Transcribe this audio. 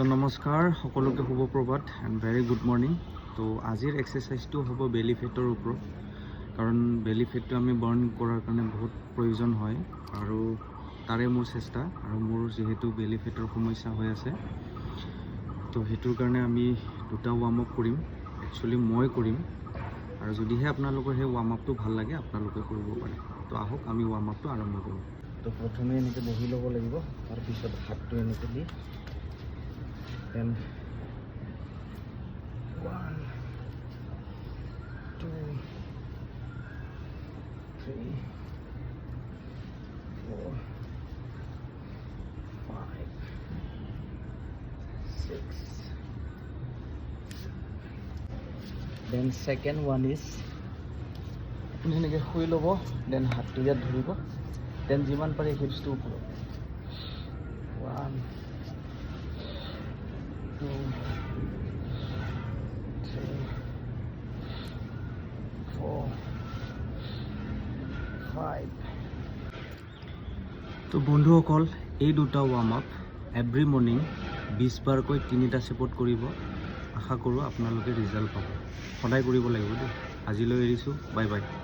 তো নমস্কাৰ সকলোকে শুভ প্ৰভাত এণ্ড ভেৰি গুড মৰ্নিং। তো আজিৰ এক্সাৰচাইজটো হ'ব বেলি ফেটৰ ওপৰত, কাৰণ বেলি ফেটটো আমি বাৰ্ণ কৰাৰ কাৰণে বহুত প্ৰয়োজন হয় আৰু তাৰে মোৰ চেষ্টা। আৰু মোৰ যিহেতু বেলি ফেটৰ সমস্যা হৈ আছে, তো সেইটোৰ কাৰণে আমি দুটা ৱাৰ্ম আপ কৰিম। একচুৱেলি মই কৰিম, আৰু যদিহে আপোনালোকৰ সেই ৱাৰ্ম আপটো ভাল লাগে আপোনালোকে কৰিব পাৰে। তো আহক আমি ৱাৰ্ম আপটো আৰম্ভ কৰোঁ। তো প্ৰথমে এনেকৈ বহি ল'ব লাগিব, তাৰপিছত হাতটো এনেকৈ দি then 1 2 3 4 5 6 then second one is আপুনি এনেকৈ শুই ল'ব, দেন হাতটো ইয়াত ধৰিব, দেন যিমান পাৰে হিপছটো ওপৰত 1 2 3 4 5। তো বন্ধুসকল, এই দুটা ৱাৰ্ম আপ এভৰি মৰ্নিং 20 বাৰকৈ 3টা চেপত কৰিব। আশা কৰোঁ আপোনালোকে ৰিজাল্ট পাব। সদায় কৰিব লাগিব দেই। আজিলৈ এৰিছোঁ, বাই বাই।